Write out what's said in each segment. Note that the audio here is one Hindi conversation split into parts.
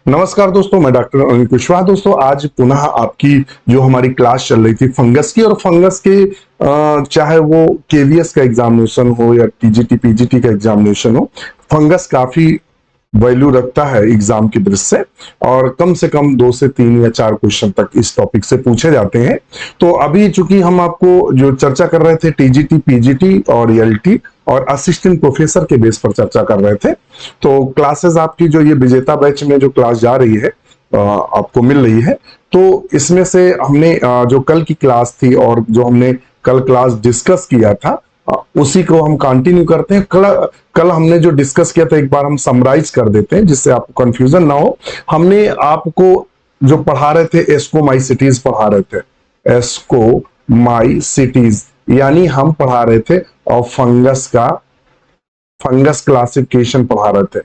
नमस्कार दोस्तों, मैं डॉक्टर अनिल कुशवाहा। दोस्तों, आज पुनः आपकी जो हमारी क्लास चल रही थी फंगस की, और फंगस के चाहे वो केवीएस का एग्जामिनेशन हो या टीजीटी पीजीटी का एग्जामिनेशन हो, फंगस काफी वैल्यू रखता है एग्जाम की दृष्टि से। और कम से कम 2 से 3 या 4 क्वेश्चन तक इस टॉपिक से पूछे जाते हैं। तो अभी चूंकि हम आपको जो चर्चा कर रहे थे टीजीटी पीजीटी और एलटी और असिस्टेंट प्रोफेसर के बेस पर चर्चा कर रहे थे, तो क्लासेस आपकी जो ये विजेता बैच में जो क्लास जा रही है आपको मिल रही है। तो इसमें से हमने जो कल की क्लास थी और जो हमने कल क्लास डिस्कस किया था, उसी को हम कंटिन्यू करते हैं। कल हमने जो डिस्कस किया था एक बार हम समराइज कर देते हैं जिससे आपको कंफ्यूजन ना हो। हमने आपको जो पढ़ा रहे थे एस्को माई सिटीज पढ़ा रहे थे, एस्को माई सिटीज, यानी हम पढ़ा रहे थे और फंगस क्लासिफिकेशन पढ़ा रहे थे।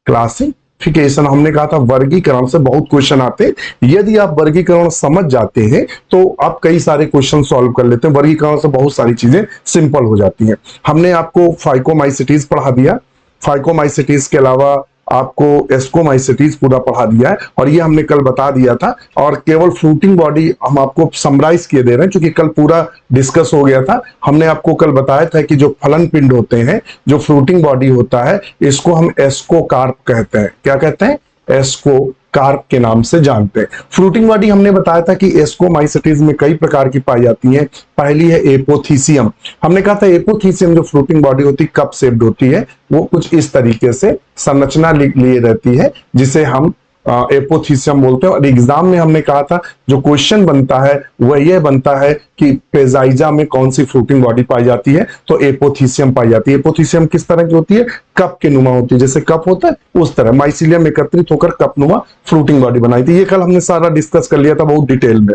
क्लासिफिकेशन हमने कहा था वर्गीकरण से बहुत क्वेश्चन आते हैं। यदि आप वर्गीकरण समझ जाते हैं तो आप कई सारे क्वेश्चन सॉल्व कर लेते हैं। वर्गीकरण से बहुत सारी चीजें सिंपल हो जाती हैं। हमने आपको फाइकोमाइसिटीज पढ़ा दिया, फाइकोमाइसिटीज के अलावा आपको एस्कोमाइसिटीज पूरा पढ़ा दिया है, और ये हमने कल बता दिया था। और केवल फ्रूटिंग बॉडी हम आपको समराइज किए दे रहे हैं क्योंकि कल पूरा डिस्कस हो गया था। हमने आपको कल बताया था कि जो फलन पिंड होते हैं, जो फ्रूटिंग बॉडी होता है, इसको हम एस्कोकार्प कहते हैं। क्या कहते हैं? एस्कोकार्प के नाम से जानते हैं। फ्रूटिंग बॉडी हमने बताया था कि एस्कोमाइसिटीज में कई प्रकार की पाई जाती हैं। पहली है एपोथीसियम। हमने कहा था एपोथीसियम जो फ्रूटिंग बॉडी होती है कप शेप्ड होती है, वो कुछ इस तरीके से संरचना लिए रहती है जिसे हम एपोथीसियम बोलते हैं। और एग्जाम में हमने कहा था जो क्वेश्चन बनता है वह यह बनता है कि पेजाइजा में कौन सी फ्रूटिंग बॉडी पाई जाती है, तो एपोथीसियम पाई जाती है। एपोथीसियम किस तरह की होती है? कप के नुमा होती है, जैसे कप होता है उस तरह माइसीलियम एकत्रित होकर कप नुमा फ्रूटिंग बॉडी बनाई थी। ये कल हमने सारा डिस्कस कर लिया था बहुत डिटेल में।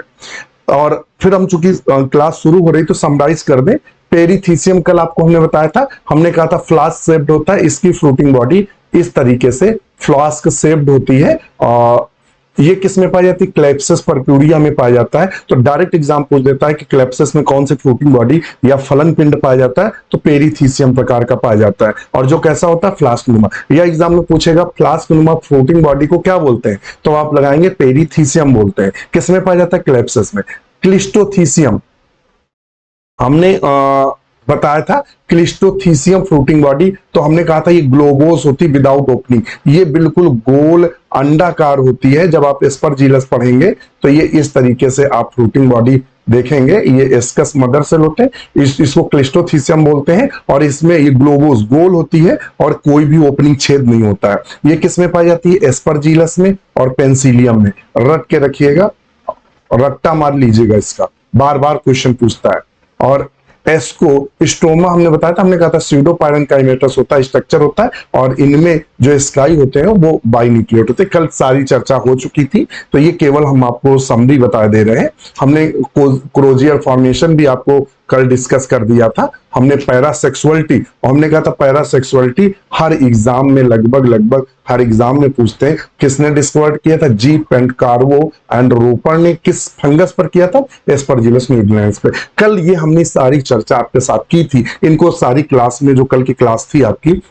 और फिर हम चूंकि क्लास शुरू हो रही तो समराइज कर दें। पेरीथीसियम कल आपको हमने बताया था, हमने कहा था फ्लास्क शेप्ड होता है, इसकी फ्रूटिंग बॉडी इस तरीके से फ्लास्क शेप्ड होती है। और ये किस में पाई जाती है? क्लेप्सिस परप्यूरिया में पाया जाता है। तो डायरेक्ट एग्जाम पूछ देता है कि क्लेप्सिस में कौन सी फ्रूटिंग बॉडी या फलन पिंड पाया जाता है, तो पेरीथीसियम प्रकार का पाया जाता है। और जो कैसा होता है? फ्लास्क नुमा। या एग्जाम में पूछेगा फ्लास्क नुमा फ्रूटिंग बॉडी को क्या बोलते हैं, तो आप लगाएंगे पेरीथीसियम बोलते हैं। किस में पाया जाता है? क्लेप्सिस में। क्लिस्टोथीसियम हमने बताया था, क्लिस्टोथीसियम फ्रूटिंग बॉडी, तो हमने कहा था ये ग्लोबोस होती विदाउट ओपनिंग, ये बिल्कुल गोल अंडाकार होती है। जब आप एस्परजिलस पढ़ेंगे तो ये इस तरीके से आप फ्रूटिंग बॉडी देखेंगे। ये एस्कस मदर सेल होते हैं, इसको क्लिस्टोथीसियम बोलते हैं। और इसमें ये ग्लोबोस गोल होती है और कोई भी ओपनिंग छेद नहीं होता है। ये किस में पाई जाती है? एस्परजिलस में और पेंसिलियम में। रट के रखिएगा, रट्टा मार लीजिएगा इसका, बार बार क्वेश्चन पूछता है। और एस्को स्टोमा हमने बताया था, हमने कहा था स्यूडोपायरन काइमेटस होता है, स्ट्रक्चर होता है, और इनमें जो स्काई होते हैं वो बाइन्यूक्लिएट होते हैं। कल सारी चर्चा हो चुकी थी, तो ये केवल हम आपको समरी बता दे रहे हैं। हमने क्रोजियर फॉर्मेशन भी आपको कल डिस्कस कर दिया था। हमने पैरासेक्सुअलिटी, और हमने कहा था पैरासेक्सुअलिटी हर एग्जाम में लगभग हर एग्जाम में पूछते हैं। किसने डिस्कवर किया था? जी पेंटकार्वो एंड रोपर ने। किस फंगस पर किया था? एस्परजिलस न्यूबिलेंस पे। कल ये हमने सारी चर्चा आपके साथ की थी। इनको सारी क्लास में, जो कल की क्लास थी आपकी,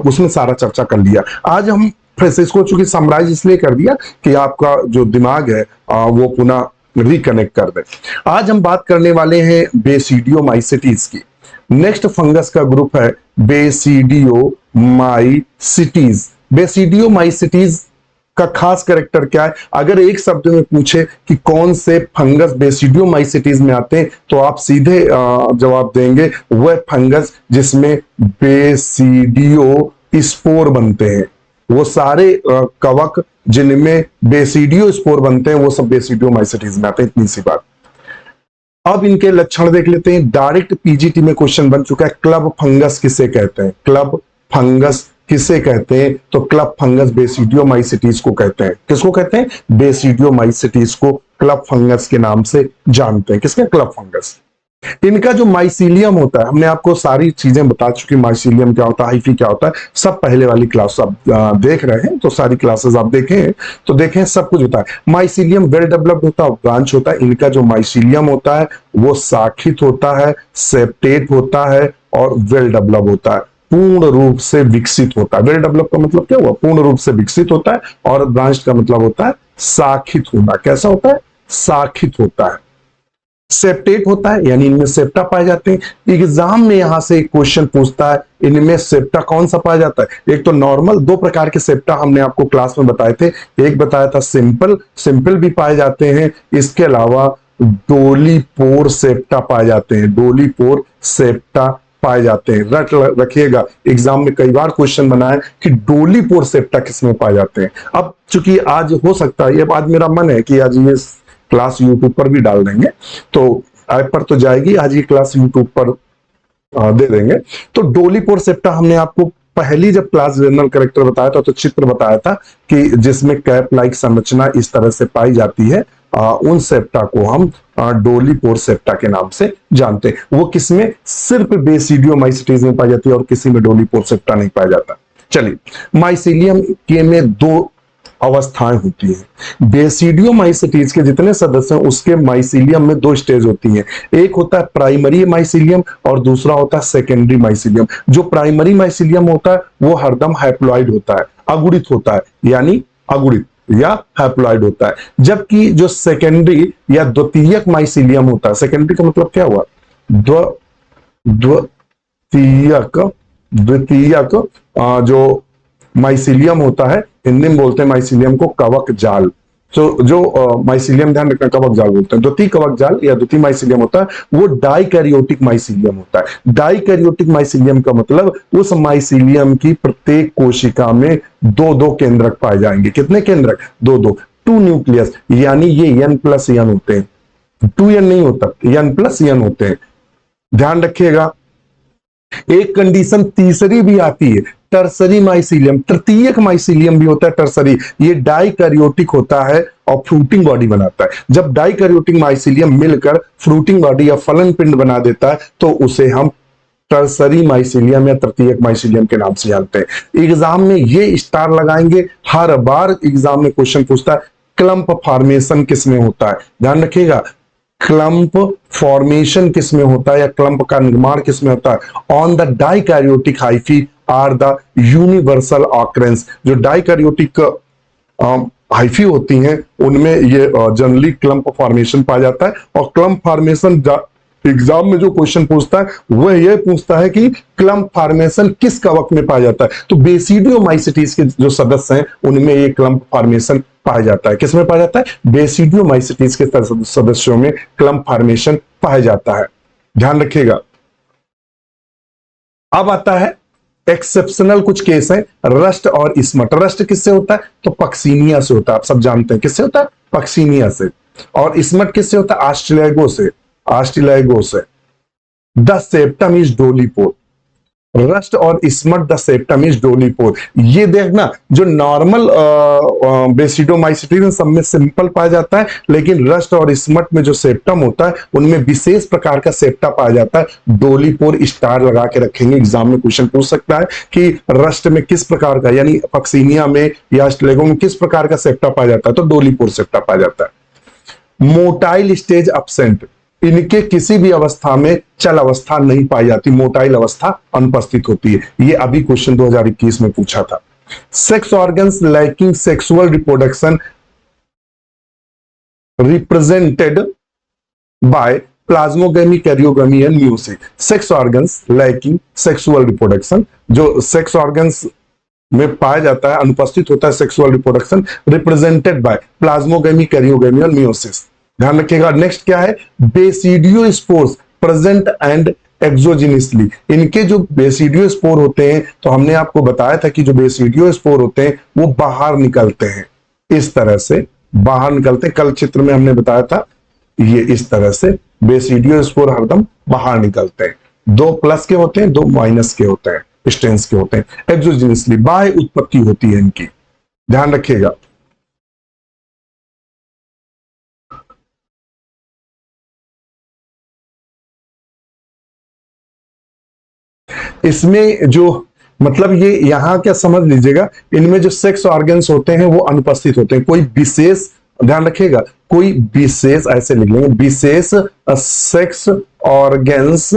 उसमें सारा चर्चा कर लिया। आज हम फिर से इसको चूंकि समराइज इसलिए कर दिया कि आपका जो दिमाग है वो पुनः रिकनेक्ट कर दे। आज हम बात करने वाले हैं बेसिडियोमाइसिटीज की। नेक्स्ट फंगस का ग्रुप है बेसिडियोमाइसिटीज। बेसिडियोमाइसिटीज का खास कैरेक्टर क्या है? अगर एक शब्द में पूछे कि कौन से फंगस बेसिडियोमाइसिटीज में आते हैं, तो आप सीधे जवाब देंगे वह फंगस जिसमें बेसिडियो स्पोर बनते हैं। वो सारे कवक जिनमें बेसिडियो स्पोर बनते हैं वो सब बेसिडियोमाइसिटीज में आते हैं। इतनी सी बात। अब इनके लक्षण देख लेते हैं। डायरेक्ट पीजीटी में क्वेश्चन बन चुका है, क्लब फंगस किसे कहते हैं? क्लब फंगस किसे कहते हैं? तो क्लब फंगस बेसिडियोमाइसिटीज को कहते हैं। किसको कहते हैं? बेसिडियोमाइसिटीज को क्लब फंगस के नाम से जानते हैं। किसके? Club fungus. इनका जो माइसीलियम होता है, हमने आपको सारी चीजें बता चुकी, माइसीलियम क्या होता है, हाइफी क्या होता है, सब पहले वाली क्लास आप देख रहे हैं, तो सारी क्लासेस आप देखें तो देखें सब कुछ होता है। माइसीलियम वेल डेवलप्ड होता है, ब्रांच होता है। इनका जो माइसीलियम होता है वो शाखित होता है, सेप्टेट होता है और वेल डेवलप होता है। पूर्ण रूप से विकसित होता है। वेल डेवलप का मतलब क्या हुआ? पूर्ण रूप से विकसित होता है। और ब्रांच का मतलब होता है शाखित होना। कैसा होता है? शाखित होता है। सेप्टेट होता है, यानी इनमें सेप्टा पाए जाते हैं। एग्जाम में यहां से एक क्वेश्चन पूछता है, इनमें सेप्टा कौन सा पाया जाता है? एक तो नॉर्मल, दो प्रकार के सेप्टा हमने आपको क्लास में बताए थे। एक बताया था सिंपल, सिंपल भी पाए जाते हैं। इसके अलावा डोली पोर सेप्टा पाए जाते हैं। डोली पोर सेप्टा पाए जाते हैं। रट रखिएगा, एग्जाम में कई बार क्वेश्चन बना है कि डोली पोर सेप्टा किसमें पाए जाते हैं। अब चूंकि आज हो सकता है, ये आज मेरा मन है कि आज ये क्लास यूट्यूब पर भी डाल देंगे, तो ऐप पर तो जाएगी, आज ये क्लास यूट्यूब पर दे देंगे। तो डोली पोर सेप्टा हमने आपको पहली जब क्लास जनरल कैरेक्टर बताया था तो चित्र बताया था कि जिसमें कैप लाइक संरचना इस तरह से पाई जाती है, उन सेप्टा को हम डोली पोर सेप्टा के नाम से जानते हैं। वो किसमें? सिर्फ बेसिडियोमाइसिटीज में पाई जाती है और किसी में डोली पोर सेप्टा नहीं पाया जाता। चलिए, माइसीलियम के में दो अवस्थाएं होती हैं। बेसिडियोमाइसिटीज के जितने सदस्य हैं उसके माइसीलियम में दो स्टेज होती हैं। एक होता है प्राइमरी माइसीलियम और दूसरा होता है सेकेंडरी माइसीलियम। जो प्राइमरी माइसीलियम होता है वो हरदम हैप्लॉइड होता है, अगुणित होता है, यानी अगुणित या हैप्लॉइड होता है। जबकि जो सेकेंडरी या द्वितीयक माइसीलियम होता है, सेकेंडरी का मतलब क्या हुआ? द्वितीयक, द्वितीयक जो माइसीलियम होता है, हिंदी में बोलते हैं माइसीलियम को कवक जाल। तो जो माइसीलियम, ध्यान रखना, कवक जाल बोलते हैं। द्वितीय कवक जाल या द्वितीय माइसीलियम होता है वो डाइकैरियोटिक माइसीलियम होता है। डाइकैरियोटिक माइसीलियम का मतलब उस माइसीलियम की प्रत्येक कोशिका में दो दो केंद्रक पाए जाएंगे। कितने केंद्रक? दो दो, टू न्यूक्लियस, यानी ये n+n होते हैं। 2n नहीं होता, n+n होते हैं। ध्यान रखिएगा। एक कंडीशन तीसरी भी आती है, टर्सरी माइसीलियम, तृतीयक माइसीलियम भी होता है टर्सरी। ये डाइकैरियोटिक होता है और फ्रूटिंग बॉडी बनाता है। जब डाइकैरियोटिक माइसीलियम मिलकर फ्रूटिंग बॉडी या फलन पिंड बना देता है तो उसे हम टर्सरी माइसीलियम या तृतीयक माइसीलियम के नाम से जानते हैं। एग्जाम में ये स्टार लगाएंगे, हर बार एग्जाम में क्वेश्चन पूछता है क्लम्प फॉर्मेशन किसमें होता है। ध्यान रखिएगा, क्लम्प फॉर्मेशन किसमें होता है या क्लम्प का निर्माण किसमें होता है? On the dikaryotic hyphae are the universal occurrence. जो डाइकैरियोटिक हाइफी होती हैं उनमें ये जनरली क्लम्प फॉर्मेशन पाया जाता है। और क्लम्प फॉर्मेशन एग्जाम में जो क्वेश्चन पूछता है वह यह पूछता है कि क्लम्प फॉर्मेशन किस कवक में पाया जाता है। तो बेसिडियोमाइसिटीज के जो सदस्य हैं उनमें ये क्लम्प फॉर्मेशन पाया जाता है। किसमें पाया जाता है? बेसिडियोमाइसिटीज के सदस्यों में क्लम्प फॉर्मेशन पाया जाता है। ध्यान रखिएगा। अब आता है एक्सेप्शनल कुछ केस है, रस्ट और स्मट। रस्ट किससे होता है? तो पक्सीनिया से होता है। आप सब जानते हैं किससे होता है? पक्सीनिया से। और स्मट किससे होता है? आस्ट्रेलाइगो से। आस्ट्रेलाइगो से। The septum is dolipore. Rust और smut the septum is dolipore. ये देखना, जो नॉर्मल बेसिडोमाइसिटीज सब में सिंपल पाया जाता है, लेकिन रस्ट और स्मट में जो सेप्टम होता है उनमें विशेष प्रकार का सेप्टा पाया जाता है। डोलीपोर स्टार लगा के रखेंगे, एग्जाम में क्वेश्चन पूछ सकता है कि रस्ट में किस प्रकार का, यानी पक्सीनिया में या स्टेगो में किस प्रकार का सेप्टा पाया जाता है, तो डोलीपोर सेप्टा पाया जाता है। मोटाइल स्टेज अब्सेंट, इनके किसी भी अवस्था में चल अवस्था नहीं पाई जाती, मोटाइल अवस्था अनुपस्थित होती है। ये अभी क्वेश्चन 2021 में पूछा था। Sex organs lacking sexual reproduction represented by plasmogamy, karyogamy and meiosis. Sex organs lacking sexual reproduction, जो सेक्स ऑर्गन्स में पाया जाता है, अनुपस्थित होता है sexual reproduction, represented by plasmogamy, karyogamy और म्यूसिस। ध्यान रखिएगा। नेक्स्ट क्या है? Basidiospores present and exogenously. इनके जो बेसिडियो स्पोर होते हैं, तो हमने आपको बताया था कि जो बेसिडियो स्पोर होते हैं वो बाहर निकलते हैं, इस तरह से बाहर निकलते हैं। कल चित्र में हमने बताया था, ये इस तरह से बेसिडियो स्पोर हरदम बाहर निकलते हैं। दो प्लस के होते हैं, दो माइनस के होते हैं, स्ट्रेंस के होते हैं। एक्सोजिनसली बाह्य उत्पत्ति होती है इनकी। ध्यान रखिएगा। इसमें जो मतलब ये यहां क्या समझ लीजिएगा, इनमें जो सेक्स ऑर्गन्स होते हैं वो अनुपस्थित होते हैं। कोई विशेष, ध्यान रखिएगा, कोई विशेष, ऐसे लिख लेंगे, विशेष सेक्स ऑर्गन्स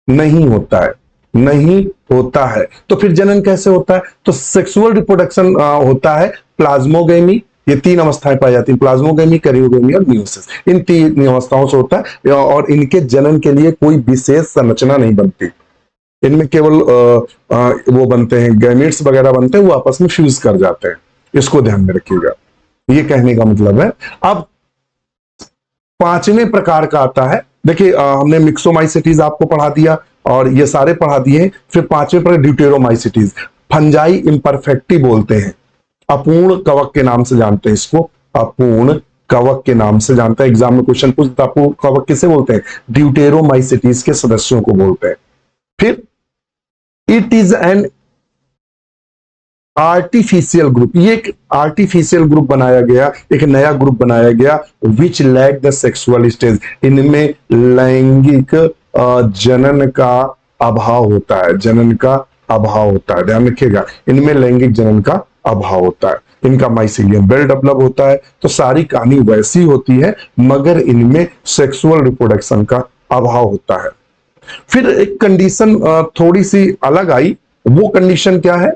नहीं होता है। नहीं होता है। तो फिर जनन कैसे होता है? तो सेक्सुअल रिप्रोडक्शन होता है प्लाज्मोगेमी, ये तीन अवस्थाएं पाई जाती हैं, प्लाज्मोगेमी, कैरियोगेमी और मियोसिस, इन तीन अवस्थाओं से होता है। और इनके जनन के लिए कोई विशेष संरचना नहीं बनती, इनमें केवल वो बनते हैं, गैमेट्स वगैरह बनते हैं, वो आपस में फ्यूज कर जाते हैं। इसको ध्यान में रखिएगा, ये कहने का मतलब है। अब पांचवें प्रकार का आता है, देखिए हमने मिक्सोमाइसिटीज आपको पढ़ा दिया और ये सारे पढ़ा दिए हैं। फिर पांचवें प्रकार ड्यूटेरोमाइसिटीज, फंजाई इम्परफेक्टी बोलते हैं, अपूर्ण कवक के नाम से जानते हैं इसको, अपूर्ण कवक के नाम से जानते हैं। एग्जाम में क्वेश्चन पूछता है अपूर्ण कवक किसे बोलते हैं? ड्यूटेरोमाइसिटीज के सदस्यों को बोलते हैं। फिर it is an artificial group, ये एक आर्टिफिशियल ग्रुप बनाया गया, एक नया ग्रुप बनाया गया, विच लैक द सेक्सुअल स्टेज, इनमें लैंगिक जनन का अभाव होता है, जनन का अभाव होता है, ध्यान रखिएगा, इनमें लैंगिक जनन का अभाव होता है, इनका माइसीलियम वेल डेवलप होता है। तो सारी कहानी वैसी होती है मगर इनमें सेक्सुअल रिप्रोडक्शन का अभाव होता है। फिर एक कंडीशन थोड़ी सी अलग आई, वो कंडीशन क्या है?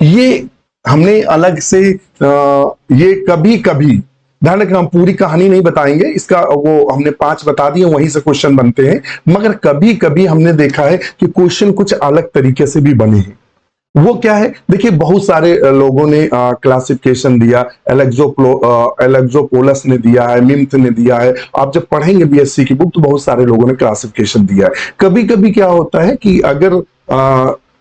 ये हमने अलग से ये कभी कभी, ध्यान रखना हम पूरी कहानी नहीं बताएंगे, इसका वो हमने 5 बता दिए, वहीं से क्वेश्चन बनते हैं, मगर कभी कभी हमने देखा है कि क्वेश्चन कुछ अलग तरीके से भी बने हैं। वो क्या है? देखिए बहुत सारे लोगों ने क्लासिफिकेशन दिया, एलेक्सोपोलस ने दिया है, मिम्थ ने दिया है। आप जब पढ़ेंगे बीएससी की बुक तो बहुत सारे लोगों ने क्लासिफिकेशन दिया है। कभी कभी क्या होता है कि अगर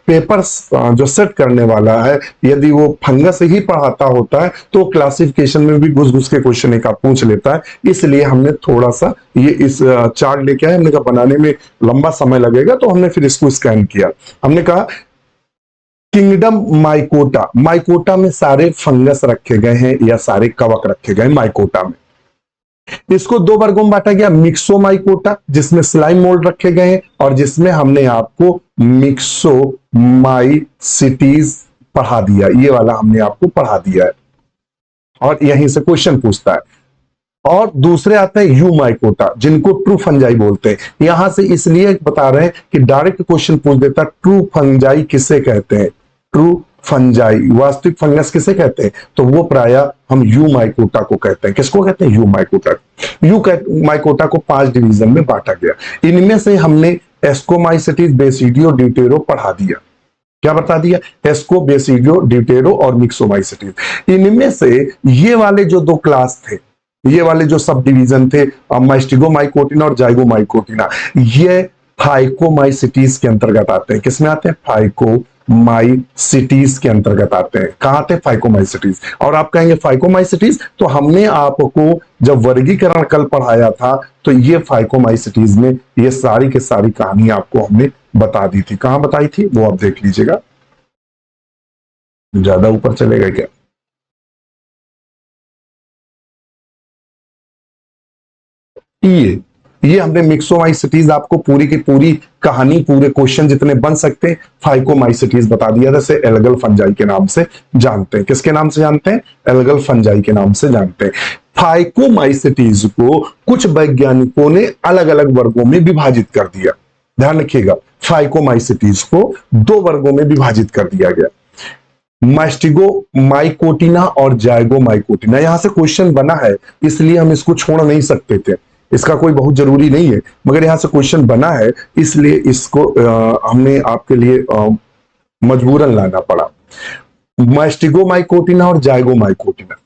पेपर्स जो सेट करने वाला है यदि वो फंगस ही पढ़ाता होता है तो क्लासिफिकेशन में भी घुस घुस के क्वेश्चन एक पूछ लेता है। इसलिए हमने थोड़ा सा ये इस चार्ट लेके आए, हमने कहा बनाने में लंबा समय लगेगा तो हमने फिर इसको स्कैन किया। हमने कहा किंगडम माइकोटा, माइकोटा में सारे फंगस रखे गए हैं या सारे कवक रखे गए माइकोटा में। इसको 2 वर्गों में बांटा गया, मिक्सोमाइकोटा जिसमें स्लाइम मोल्ड रखे गए हैं और जिसमें हमने आपको मिक्सोमाइसिटीज पढ़ा दिया, ये वाला हमने आपको पढ़ा दिया है और यहीं से क्वेश्चन पूछता है। और दूसरे आते हैं यूमाइकोटा जिनको ट्रू फंजाई बोलते हैं। यहां से इसलिए बता रहे हैं कि डायरेक्ट क्वेश्चन पूछ देता है ट्रू फंजाई किसे कहते हैं, ट्रू फंजाई वास्तविक फंगस किसे कहते हैं? तो वो प्राय हम यू माइकोटा को कहते हैं। किसको कहते हैं? You mycota. यू माइकोटा को 5 डिवीजन में बांटा गया। इनमें से हमने एस्कोमाइसिटीज, बेसिडियो, ड्यूटेरो पढ़ा दिया। क्या बता दिया? एस्को, बेसिडियो, ड्यूटेरो और मिक्सोमाइसिटीज। इनमें से ये वाले जो 2 क्लास थे, ये वाले जो सब डिवीजन थे, माइस्टिगोमाइकोटिना और जाइगोमाइकोटिना, ये फाइकोमाइसिटीज के अंतर्गत आते हैं। किसमें आते हैं? फाइकोमाइसिटीज के अंतर्गत आते हैं। कहां आते हैं? फाइकोमाइसिटीज। और आप कहेंगे फाइकोमाइसिटीज, तो हमने आपको जब वर्गीकरण कल पढ़ाया था तो ये फाइकोमाइसिटीज में ये सारी की सारी कहानी आपको हमने बता दी थी। कहां बताई थी वो आप देख लीजिएगा। ज्यादा ऊपर चलेगा क्या? ये हमने मिक्सोमाइसिटीज आपको पूरी की पूरी कहानी, पूरे क्वेश्चन जितने बन सकते हैं फाइकोमाइसिटीज बता दिया, जैसे एल्गल फंजाई के नाम से जानते हैं। किसके नाम से जानते हैं? एल्गल फंजाई के नाम से जानते हैं। फाइकोमाइसिटीज को कुछ वैज्ञानिकों ने अलग अलग वर्गों में विभाजित कर दिया। ध्यान रखिएगा, फाइकोमाइसिटीज को 2 वर्गों में विभाजित कर दिया गया, मास्टिगोमाइकोटिना और जाइगोमाइकोटिना। यहां से क्वेश्चन बना है इसलिए हम इसको छोड़ नहीं सकते थे, इसका कोई बहुत जरूरी नहीं है, मगर यहां से क्वेश्चन बना है इसलिए इसको हमने आपके लिए मजबूरन लाना पड़ा। मास्टिगोमाइकोटिना और जाइगोमाइकोटिना।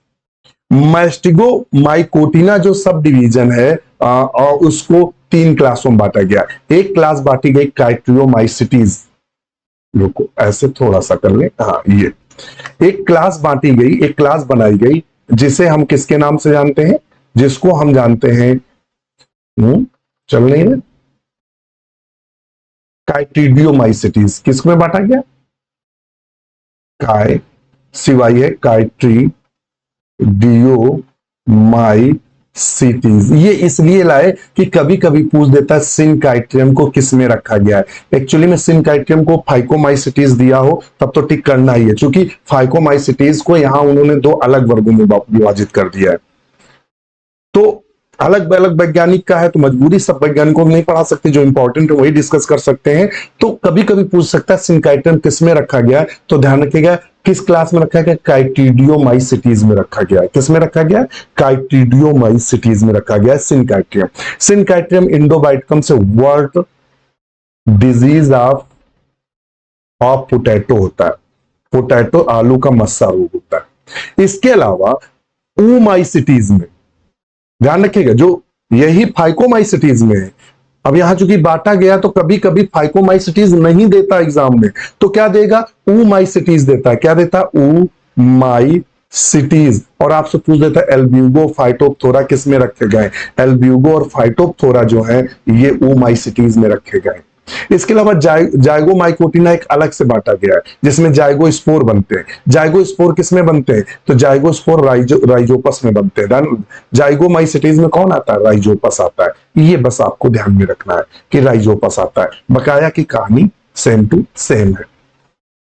मास्टिगोमाइकोटिना जो सब डिवीजन है और उसको 3 क्लासों में बांटा गया। एक क्लास बांटी गई काइट्रियोमाइसिटीज, लोग ऐसे थोड़ा सा कर ले, हाँ ये एक क्लास बांटी गई, एक क्लास बनाई गई जिसे हम किसके नाम से जानते हैं? जिसको हम जानते हैं, चल नहीं है, काइट्रिडियोमाइसिटीज। किसमें बांटा गया? काय सिवाय है काइट्रिडियोमाइसिटीज। ये इसलिए लाए कि कभी कभी पूछ देता है सिनकाइट्रियम को किस में रखा गया है। एक्चुअली में सिनकाइट्रियम को फाइकोमाइसिटीज दिया हो तब तो टिक करना ही है, क्योंकि फाइकोमाइसिटीज को यहां उन्होंने 2 अलग वर्गों में विभाजित कर दिया है। तो अलग अलग वैज्ञानिक का है तो मजबूरी सब वैज्ञानिकों को नहीं पढ़ा सकते, जो इंपॉर्टेंट है वही डिस्कस कर सकते हैं। तो कभी कभी पूछ सकता है सिनकाइट्रियम किस में रखा गया है, तो ध्यान रखिएगा किस क्लास में रखा गया, काइटिडियोमाइसिटीज में रखा गया है। किस में रखा गया, काइटिडियोमाइसिटीज में रखा गया है सिनकाइट्रियम। सिनकाइट्रियम इंडोबाइटकम से वर्ल्ड डिजीज ऑफ पोटैटो होता है, पोटैटो आलू का मस्सा रोग होता है। इसके अलावा ओमाइसिटीज में ध्यान रखिएगा, जो यही फाइकोमाइसिटीज में है। अब यहां चूंकि बांटा गया तो कभी कभी फाइकोमाइसिटीज नहीं देता एग्जाम में, तो क्या देगा, ओमाइसिटीज देता है। क्या देता है, ओमाइसिटीज। और आपसे पूछ देता है एल्ब्यूगो फाइटोप्थोरा किस में रखे गए, एल्ब्यूगो और फाइटोप्थोरा जो है ये ओमाइसिटीज में रखे गए। इसके अलावा जाइगोमाइकोटिना एक अलग से बांटा गया है, जिसमें जाइगोस्पोर बनते हैं। जाइगोस्पोर किस में बनते हैं, तो जाइगोस्पोर राइजोपस में बनते हैं। जाइगोमाइसिटीज में कौन आता है, राइजोपस आता है। ये बस आपको ध्यान में रखना है कि राइजोपस आता है। बकाया की कहानी सेम टू सेम है।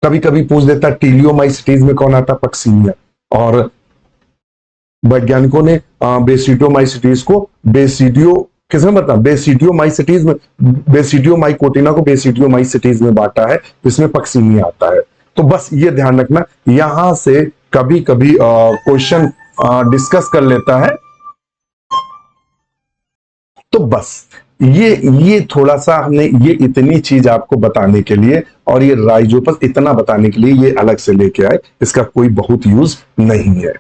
कभी कभी पूछ देता है टीलियोमाइसिटीज में कौन आता है, पक्सीनिया। और वैज्ञानिकों ने बेसिडियोमाइसिटीज को बेसिडियो किसमें बता, बेसिडियोमाइसिटीज में, बेसिडियोमाइकोटिना को बेसिडियोमाइसिटीज में बांटा है, जिसमें पक्सीनिया आता है। तो बस ये ध्यान रखना, यहां से कभी कभी क्वेश्चन डिस्कस कर लेता है। तो बस ये थोड़ा सा हमने ये इतनी चीज आपको बताने के लिए, और ये राइजोपस इतना बताने के लिए ये अलग से लेके आए, इसका कोई बहुत यूज नहीं है।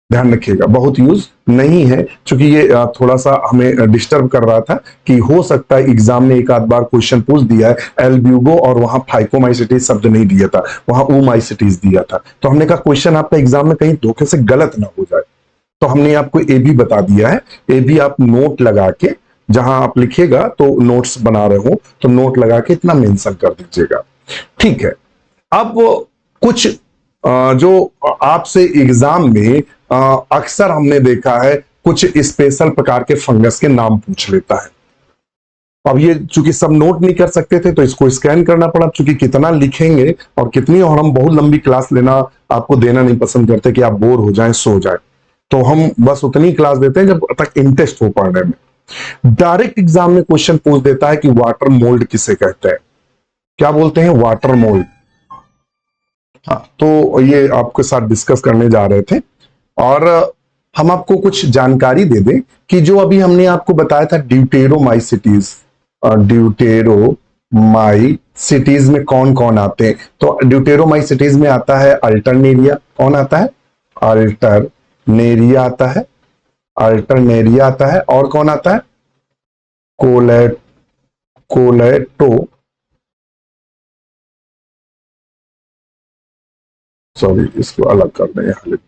ध्यान रखिएगा, बहुत यूज नहीं है, क्योंकि ये थोड़ा सा हमें डिस्टर्ब कर रहा था कि हो सकता है एग्जाम में एक आध बार क्वेश्चन पूछ दिया है एल्ब्यूगो और वहां फाइकोमाइसिटीज शब्द नहीं दिया था, वहां ओमाइसिटीज दिया था। तो हमने कहा क्वेश्चन आपका एग्जाम में कहीं धोखे से गलत ना हो जाए, तो हमने आपको ए भी बता दिया है। ए भी आप नोट लगा के, जहां आप लिखिएगा तो नोट्स बना रहे हो तो नोट लगा के इतना मेंशन कर दीजिएगा, ठीक है। अब कुछ जो आपसे एग्जाम में अक्सर हमने देखा है, कुछ स्पेशल प्रकार के फंगस के नाम पूछ लेता है। अब ये चूंकि सब नोट नहीं कर सकते थे तो इसको स्कैन करना पड़ा, चूंकि कितना लिखेंगे और कितनी, और हम बहुत लंबी क्लास लेना आपको देना नहीं पसंद करते कि आप बोर हो जाएं, सो जाएं, तो हम बस उतनी क्लास देते हैं जब तक इंटरेस्ट हो पढ़ने में। डायरेक्ट एग्जाम में क्वेश्चन पूछ देता है कि वाटर मोल्ड किसे कहते हैं, क्या बोलते हैं, वाटर मोल्ड। हाँ, तो ये आपके साथ डिस्कस करने जा रहे थे, और हम आपको कुछ जानकारी दे दें कि जो अभी हमने आपको बताया था ड्यूटेरोमाइसिटीज, ड्यूटेरोमाइसिटीज में कौन कौन आते हैं, तो ड्यूटेरोमाइसिटीज में आता है अल्टरनेरिया। कौन आता है, अल्टरनेरिया आता है, अल्टरनेरिया आता है। और कौन आता है, कोलेटो, सॉरी इसको अलग कर दें, यहां लिख,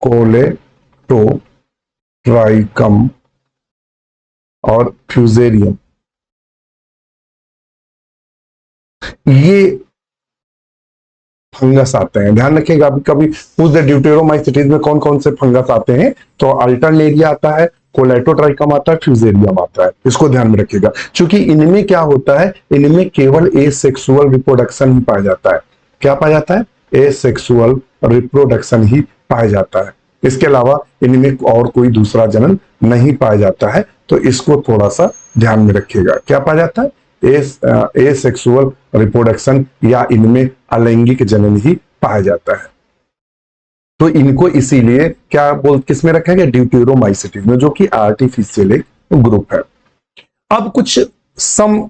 कोलेटो, ट्राइकम और फ्यूजेरियम। ये फंगस आते हैं, ध्यान रखिएगा। अभी कभी पूछ दे ड्यूटेरोमाइसिटीज में कौन कौन से फंगस आते हैं, तो अल्टरनेरिया आता है, कोलेटोट्राइकम आता है, फ्यूजेरियम आता है। इसको ध्यान में रखिएगा, क्योंकि इनमें क्या होता है, इनमें केवल एसेक्सुअल रिप्रोडक्शन ही पाया जाता है। क्या पाया जाता है, एसेक्सुअल रिप्रोडक्शन ही पाया जाता है। इसके अलावा इनमें और कोई दूसरा जनन नहीं पाया जाता है, तो इसको थोड़ा सा ध्यान में रखिएगा। क्या पाया जाता है, एसेक्सुअल रिप्रोडक्शन, या इनमें अलैंगिक जनन ही पाया जाता है। तो इनको इसीलिए क्या किस में रखा गया, ड्यूटेरोमाइसिटीज में, जो कि आर्टिफिशियल एक ग्रुप है। अब कुछ सम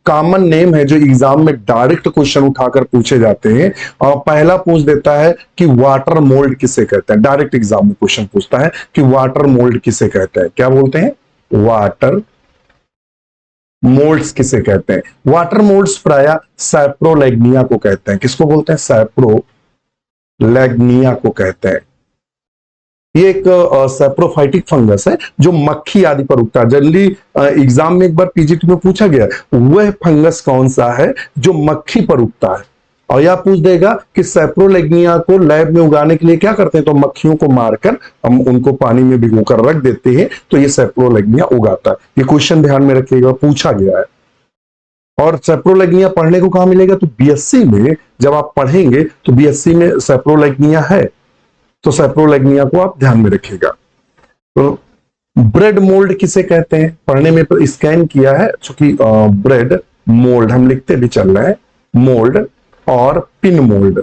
कॉमन नेम है जो एग्जाम में डायरेक्ट क्वेश्चन उठाकर पूछे जाते हैं। और पहला पूछ देता है कि वाटर मोल्ड किसे कहते हैं, डायरेक्ट एग्जाम में क्वेश्चन पूछता है कि वाटर मोल्ड किसे कहते हैं। क्या बोलते हैं, वाटर मोल्ड्स किसे कहते हैं। वाटर मोल्ड्स प्रायः सैप्रोलैग्निया को कहते हैं। किसको बोलते हैं, सैप्रोलैग्निया को कहते हैं। ये एक सैप्रोफाइटिक फंगस है जो मक्खी आदि पर उगता है। जनरली एग्जाम में एक बार पीजीटी में पूछा गया वह फंगस कौन सा है जो मक्खी पर उगता है, और यह पूछ देगा कि सैप्रोलैग्निया को लैब में उगाने के लिए क्या करते हैं, तो मक्खियों को मारकर हम उनको पानी में भिगोकर रख देते हैं, तो ये सैप्रोलैग्निया उगाता है। ये क्वेश्चन ध्यान में रखिएगा, पूछा गया है। और सैप्रोलैग्निया पढ़ने को कहां मिलेगा, तो बीएससी में जब आप पढ़ेंगे तो बीएससी में सैप्रोलैग्निया है, तो सैप्रोलैग्निया को आप ध्यान में रखिएगा। तो ब्रेड मोल्ड किसे कहते हैं, पढ़ने में पर स्कैन किया है, चूंकि ब्रेड मोल्ड हम लिखते भी चल रहे हैं, मोल्ड और पिन मोल्ड।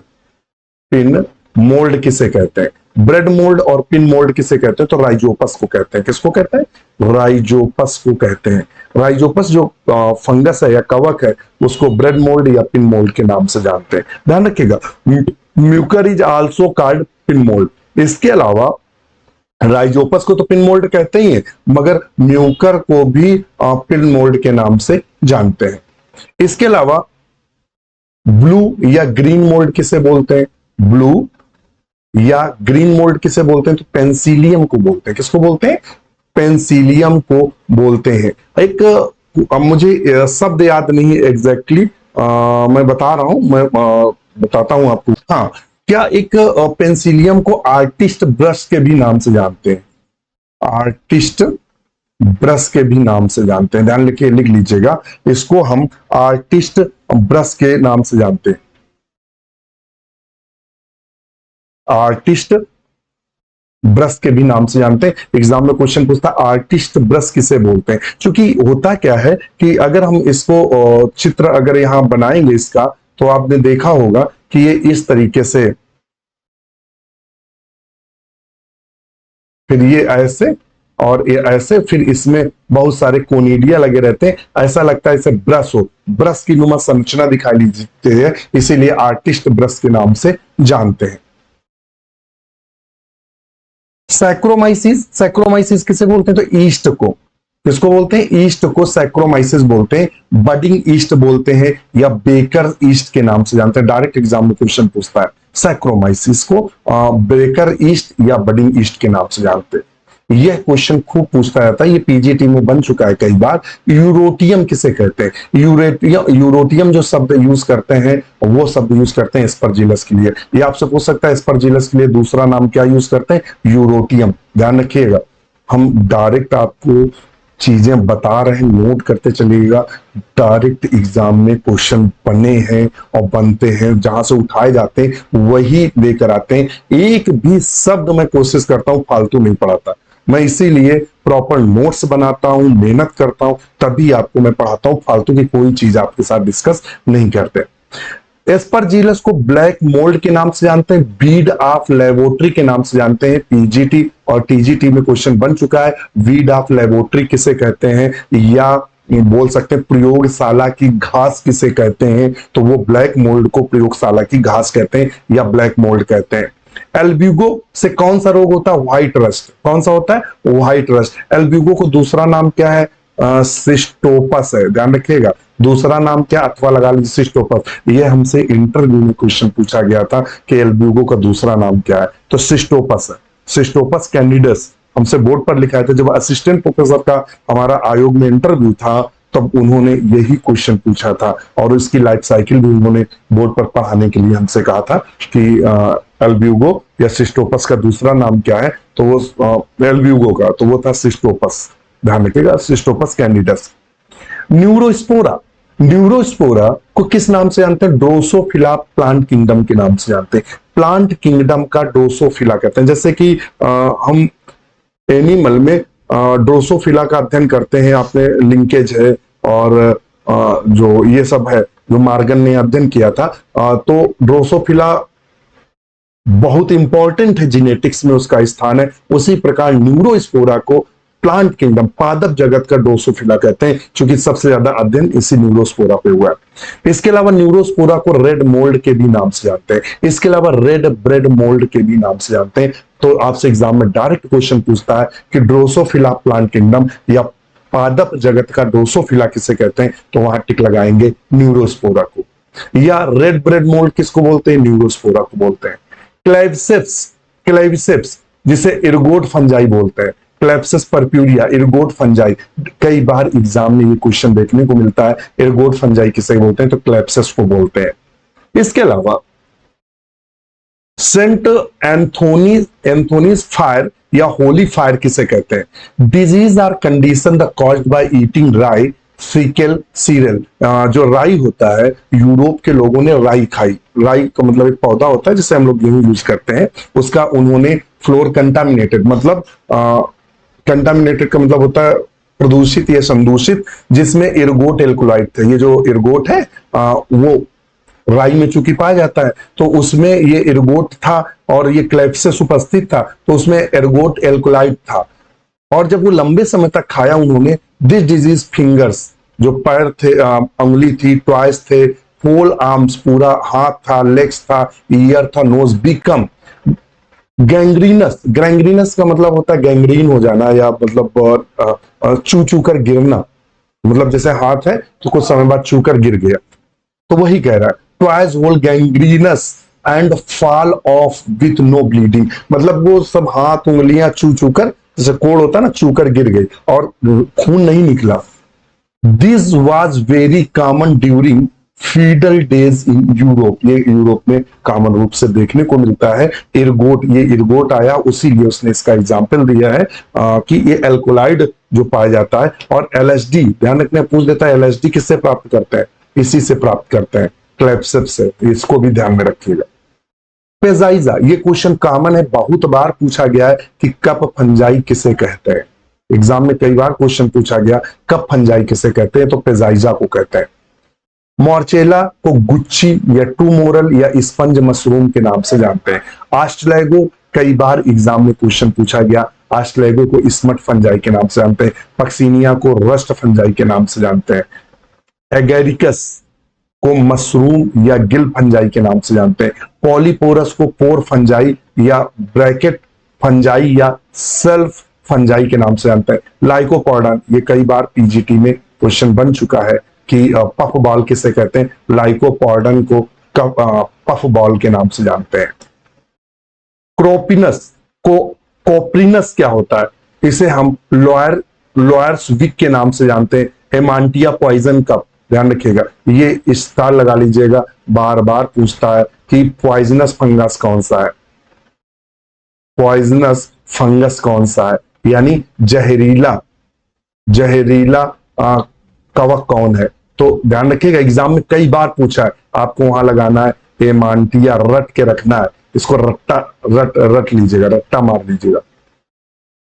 पिन मोल्ड किसे कहते हैं, ब्रेड मोल्ड और पिन मोल्ड किसे कहते हैं, तो राइजोपस को कहते हैं। किसको कहते हैं, राइजोपस को कहते हैं। राइजोपस जो फंगस है या कवक है, उसको ब्रेड मोल्ड या पिन मोल्ड के नाम से जानते हैं। ध्यान रखिएगा, Mucor is also called pin mould. इसके अलावा राइजोपस को तो पिन मोल्ड कहते ही हैं, मगर म्यूकर को भी पिन मोल्ड के नाम से जानते हैं। इसके अलावा ब्लू या ग्रीन मोल्ड किसे बोलते हैं, ब्लू या ग्रीन मोल्ड किसे बोलते हैं, तो पेंसिलियम को बोलते हैं। किसको बोलते हैं, पेंसिलियम को बोलते हैं। एक अब मुझे शब्द याद नहीं एग्जैक्टली, मैं बता रहा हूं, मैं बताता हूं आपको। हाँ, क्या एक पेंसिलियम को आर्टिस्ट ब्रश के भी नाम से जानते हैं, आर्टिस्ट ब्रश के भी नाम से जानते हैं। ध्यान लिख लीजिएगा, इसको हम आर्टिस्ट ब्रश के नाम से जानते हैं, आर्टिस्ट ब्रश के भी नाम से जानते हैं। एग्जाम में क्वेश्चन पूछता है आर्टिस्ट ब्रश किसे बोलते हैं, क्योंकि होता क्या है कि अगर हम इसको चित्र अगर यहां बनाएंगे इसका, तो आपने देखा होगा कि ये इस तरीके से, फिर ये ऐसे और ये ऐसे, फिर इसमें बहुत सारे कोनिडिया लगे रहते हैं, ऐसा लगता है इसे ब्रश हो, ब्रश की नुमा संरचना दिखाई देती है, इसीलिए आर्टिस्ट ब्रश के नाम से जानते हैं। सैक्रोमाइसिस, सैक्रोमाइसिस किसे बोलते हैं, तो ईस्ट को, किसको बोलते हैं, ईस्ट को सैक्रोमाइसिस बोलते हैं, बडिंग ईस्ट बोलते हैं, या बेकर ईस्ट के नाम से जानते हैं। डायरेक्ट एग्जाम में क्वेश्चन पूछता है, सैक्रोमाइसिस को बेकर ईस्ट या बडिंग ईस्ट के नाम से जानते हैं। यह क्वेश्चन खूब पूछता रहता है, ये पीजीटी में बन चुका है कई बार। यूरोटियम किसे कहते हैं, यूरोटियम जो शब्द यूज करते हैं, वो शब्द यूज करते हैं एस्परजिलस के लिए। ये आपसे पूछ सकता है एस्परजिलस के लिए दूसरा नाम क्या यूज करते हैं, यूरोटियम। ध्यान रखिएगा, हम डायरेक्ट आपको चीजें बता रहे हैं, नोट करते चलिएगा। डायरेक्ट एग्जाम में क्वेश्चन बने हैं और बनते हैं, जहां से उठाए जाते हैं वही लेकर आते हैं। एक भी शब्द मैं कोशिश करता हूं फालतू नहीं पढ़ाता, मैं इसीलिए प्रॉपर नोट्स बनाता हूं, मेहनत करता हूं, तभी आपको मैं पढ़ाता हूं। फालतू की कोई चीज आपके साथ डिस्कस नहीं करते। एस्परजिलस को ब्लैक मोल्ड के नाम से जानते हैं, वीड ऑफ लेबोरेटरी के नाम से जानते हैं। पीजीटी और टीजीटी में क्वेश्चन बन चुका है, वीड ऑफ लेबोरेटरी किसे कहते हैं, या बोल सकते हैं प्रयोगशाला की घास किसे कहते हैं, तो वो ब्लैक मोल्ड को प्रयोगशाला की घास कहते हैं या ब्लैक मोल्ड कहते हैं। एल्ब्यूगो से कौन सा रोग होता है, व्हाइट रस्ट। कौन सा होता है, व्हाइट रस्ट। एल्ब्यूगो को दूसरा नाम क्या है, सिस्टोपस है। ध्यान रखिएगा, दूसरा नाम क्या, अथवा लगा लीजिए सिस्टोपस। ये हमसे इंटरव्यू में क्वेश्चन पूछा गया था कि एल्ब्यूगो का दूसरा नाम क्या है, तो सिस्टोपस है, सिस्टोपस कैंडिडस। हमसे बोर्ड पर लिखा था, जब असिस्टेंट प्रोफेसर का हमारा आयोग में इंटरव्यू था, तब उन्होंने यही क्वेश्चन पूछा था, और इसकी लाइफ साइकिल भी उन्होंने बोर्ड पर पढ़ाने के लिए हमसे कहा था कि एल्ब्यूगो या सिस्टोपस का दूसरा नाम क्या है, तो वो एल्ब्यूगो का तो वो था सिस्टोपस। ध्यान रखिएगा, सिस्टोपस कैंडिडस। न्यूरोस्पोरा, न्यूरोस्पोरा को किस नाम से जानते हैं, ड्रोसोफिला प्लांट किंगडम के नाम से जानते हैं। प्लांट किंगडम का ड्रोसोफिला कहते हैं। जैसे कि हम एनिमल में ड्रोसोफिला का अध्ययन करते हैं, आपने लिंकेज है और जो ये सब है जो मार्गन ने अध्ययन किया था, तो ड्रोसोफिला बहुत इंपॉर्टेंट है, जेनेटिक्स में उसका स्थान है। उसी प्रकार न्यूरोस्पोरा को प्लांट किंगडम, पादप जगत का ड्रोसोफिला कहते हैं, क्योंकि सबसे ज्यादा अध्ययन इसी न्यूरोस्पोरा पे हुआ है। इसके अलावा न्यूरोस्पोरा को रेड मोल्ड के भी नाम से जानते हैं, इसके अलावा रेड ब्रेड मोल्ड के भी नाम से जानते हैं। तो आपसे एग्जाम में डायरेक्ट क्वेश्चन पूछता है कि ड्रोसोफिला प्लांट किंगडम या पादप जगत का ड्रोसोफिला किसे कहते हैं, तो वहां टिक लगाएंगे न्यूरोस्पोरा को। या रेड ब्रेड मोल्ड किसको बोलते हैं, न्यूरोस्पोरा को बोलते हैं। क्लेविसेप्स, क्लेविसेप्स जिसे इर्गोट फंजाई बोलते हैं, क्लेप्सिस परप्यूरिया, इर्गोट फंजाई। कई बार एग्जाम में ये क्वेश्चन देखने को मिलता है, इर्गोट फंजाई किसे बोलते हैं, तो क्लेप्सिस को बोलते हैं। इसके अलावा सेंट एंथोनीज फायर या होली फायर किसे कहते हैं, disease or condition the caused by eating rye fecal serial. जो राई होता है, यूरोप के लोगों ने राई खाई। राई का मतलब एक पौधा होता है जिसे हम लोग गेहूं यूज करते हैं, उसका उन्होंने फ्लोर कंटामिनेटेड, मतलब कंटामिनेटेड का मतलब होता है प्रदूषित या संदूषित, जिसमें इर्गोट एल्कोलाइड थे। ये जो इर्गोट है वो राई में चूंकि पाया जाता है, तो उसमें ये इर्गोट था और ये क्लेप्सिस उपस्थित था, तो उसमें एर्गोट एल्कोलाइड था। और जब वो लंबे समय तक खाया उन्होंने, दिस डिजीज फिंगर्स, जो पैर थे, उंगली थी, टॉयज थे, होल आर्म्स, पूरा हाथ था, लेग्स था, ईयर था, नोज, बिकम गैंग्रीनस। गैंग्रीनस का मतलब होता है गैंग्रीन हो जाना, या मतलब चू चू कर गिरना, मतलब जैसे हाथ है तो कुछ समय बाद चू कर गिर गया, तो वही कह रहा है twice whole gangrenous and fall off with no bleeding, मतलब वो सब हाथ उंगलियां चू चू कर, जैसे कोड़ होता है ना, चू कर गिर गई और खून नहीं निकला। This was very common during feudal days in Europe, ये यूरोप में कॉमन रूप से देखने को मिलता है। इर्गोट, ये इर्गोट आया उसी लिए उसने इसका एग्जाम्पल दिया है कि ये एल्कोलाइड जो पाया जाता है। और एलएसडी, ध्यान रखने पूछ देता है एलएसडी किससे प्राप्त करते हैं, इसी से प्राप्त करते हैं, क्लेप्सिस से, इसको भी ध्यान में रखिएगा। पेजाइजा, ये क्वेश्चन कॉमन है, बहुत बार पूछा गया है कि कप फंजाई किसे कहते हैं। एग्जाम में कई बार क्वेश्चन पूछा गया कप फंजाई किसे कहते हैं, तो पेजाइजा को कहते हैं। मॉर्चेला को गुच्ची या टूमोरल या स्पंज मशरूम के नाम से जानते हैं। आस्ट्रेगो, कई बार एग्जाम में क्वेश्चन पूछा गया, आस्ट्रेगो को स्मट फंजाई के नाम से जानते हैं। पक्सीनिया को रस्ट फंजाई के नाम से जानते हैं। एगेरिकस को मशरूम या गिल फंजाई के नाम से जानते हैं। पॉलीपोरस को पोर फंजाई या ब्रैकेट फंजाई या सेल्फ फंजाई के नाम से जानते हैं। लाइकोपॉर्डन, ये कई बार पीजीटी में क्वेश्चन बन चुका है कि पफ बॉल किसे कहते हैं, लाइकोपॉर्डन को पफ बॉल के नाम से जानते हैं। क्रोपिनस को, कोप्रिनस क्या होता है, इसे हम लॉयर्स विक के नाम से जानते हैं। हेमांटिया पॉइजन कप, ध्यान रखिएगा, ये स्टार लगा लीजिएगा, बार बार पूछता है कि पॉइजनस फंगस कौन सा है, पॉइजनस फंगस कौन सा है, यानी जहरीला जहरीला कवक कौन है। तो ध्यान रखिएगा, एग्जाम में कई बार पूछा है, आपको वहां लगाना है हेमांटिया, रट के रखना है, इसको रट लीजिएगा, रट्टा मार लीजिएगा,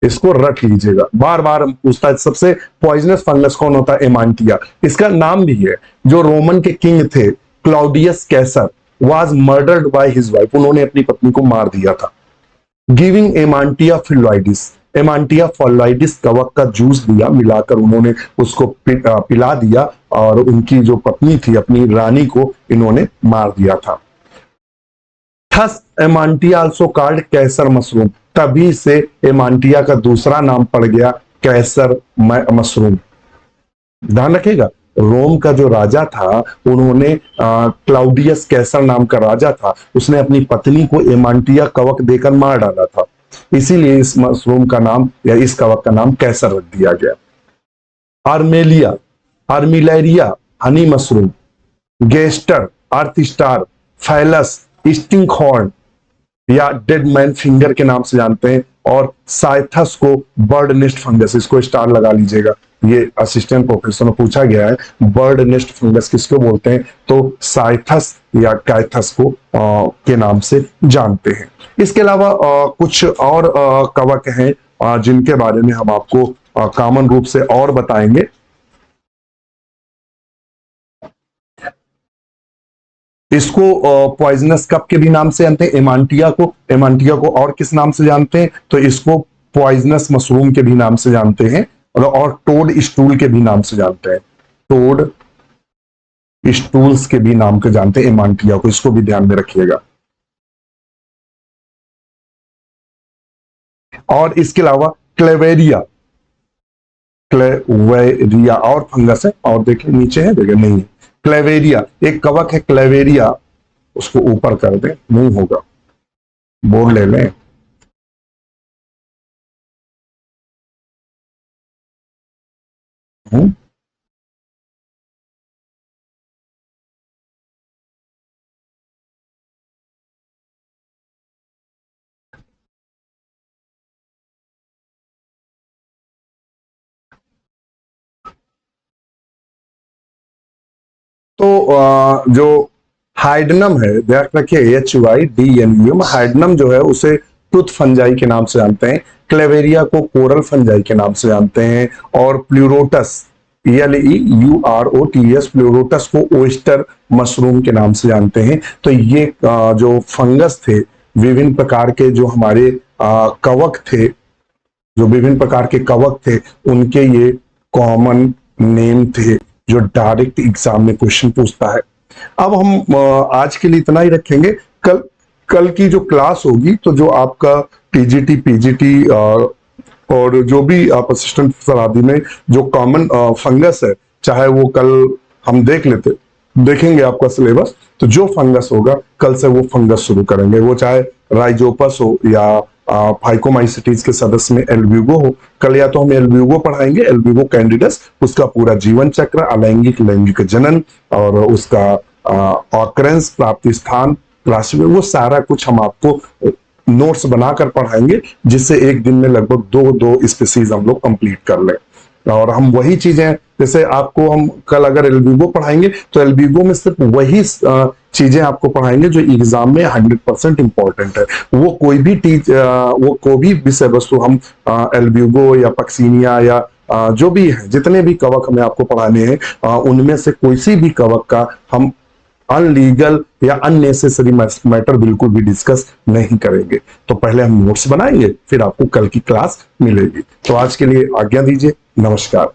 इसको रट लीजिएगा, बार बार पूछता है। सबसे पॉइजनस फंगस कौन होता है, एमांटिया। इसका नाम भी है, जो रोमन के किंग थे Claudius Caesar was murdered by his wife, उन्होंने अपनी पत्नी को मार दिया था। गिविंग एमांटिया फिलोइडिस, एमांटिया फिलोइडिस कवक का जूस दिया, मिलाकर उन्होंने उसको पिला दिया और उनकी जो पत्नी थी, अपनी रानी को इन्होंने मार दिया था। थस एमांटिया आल्सो कॉल्ड कैसर मशरूम, तभी से एमांटिया का दूसरा नाम पड़ गया कैसर मशरूम। ध्यान रखिएगा, रोम का जो राजा था, उन्होंने क्लाउडियस कैसर नाम का राजा था, उसने अपनी पत्नी को एमांटिया कवक देकर मार डाला था, इसीलिए इस मशरूम का नाम या इस कवक का नाम कैसर रख दिया गया। आर्मेलिया, आर्मिलेरिया हनी मशरूम, गेस्टर, अर्थ स्टार, फैलस, स्टिंक हॉर्न या डेड मैन फिंगर के नाम से जानते हैं। और साइथस को बर्ड नेस्ट फंगस, इसको स्टार लगा लीजिएगा, ये असिस्टेंट प्रोफेसर में पूछा गया है, बर्ड नेस्ट फंगस किसको बोलते हैं, तो साइथस या कैथस को के नाम से जानते हैं। इसके अलावा कुछ और कवक हैं जिनके बारे में हम आपको कॉमन रूप से और बताएंगे। इसको पॉइजनस कप के भी नाम से जानते हैं। एमांटिया को और किस नाम से जानते हैं, तो इसको पॉइजनस मशरूम के भी नाम से जानते हैं, और टोड स्टूल के भी नाम से जानते हैं, टोड स्टूल्स के भी नाम के जानते हैं एमांटिया को, इसको भी ध्यान में रखिएगा। और इसके अलावा क्लेवेरिया, क्लेवेरिया और फंगस है, और देखिए नीचे है, देखिए नहीं है, क्लेवेरिया एक कवक है, क्लेवेरिया, उसको ऊपर कर दे, मुंह होगा, बोर्ड ले लें। जो हाइडनम है, ध्यान रखिए, HYDNUM, हाइडनम जो है उसे टूथ फंजाई के नाम से जानते हैं, क्लेवेरिया को कोरल फंजाई के नाम से जानते हैं, और प्लूरोटस ELEUROTS प्लूरोटस को ओयस्टर मशरूम के नाम से जानते हैं। तो ये जो फंगस थे, विभिन्न प्रकार के जो हमारे कवक थे, जो विभिन्न प्रकार के कवक थे, उनके ये कॉमन नेम थे जो डायरेक्ट एग्जाम में क्वेश्चन पूछता है। अब हम आज के लिए इतना ही रखेंगे। कल की जो क्लास होगी, तो जो आपका टीजीटी पीजीटी और जो भी आप असिस्टेंट प्रोफेसर आदि में जो कॉमन फंगस है, चाहे वो कल हम देखेंगे आपका सिलेबस, तो जो फंगस होगा कल से वो फंगस शुरू करेंगे, वो चाहे राइजोपस हो या फाइकोमाइसिटीज के सदस्य में एल्ब्यूगो हो। कल या तो हम एल्ब्यूगो पढ़ाएंगे, एल्ब्यूगो कैंडिडस, उसका पूरा जीवन चक्र, अलैंगिक लैंगिक जनन और उसका ऑकरेंस, प्राप्ति स्थान, राशि में, वो सारा कुछ हम आपको नोट्स बनाकर पढ़ाएंगे, जिससे एक दिन में लगभग दो स्पीसीज हम लोग कंप्लीट कर लें। और हम वही चीजें, जैसे आपको हम कल अगर एल्ब्यूगो पढ़ाएंगे तो एल्ब्यूगो में सिर्फ वही चीजें आपको पढ़ाएंगे जो एग्जाम में 100% इंपॉर्टेंट है। वो कोई भी विषय वस्तु हम एल्ब्यूगो या पक्सीनिया या जो भी है, जितने भी कवक हमें आपको पढ़ाने हैं, उनमें से कोई सी भी कवक का हम अनलीगल या अननेसेसरी मैटर बिल्कुल भी डिस्कस नहीं करेंगे। तो पहले हम नोट्स बनाएंगे, फिर आपको कल की क्लास मिलेगी। तो आज के लिए आज्ञा दीजिए, नमस्कार।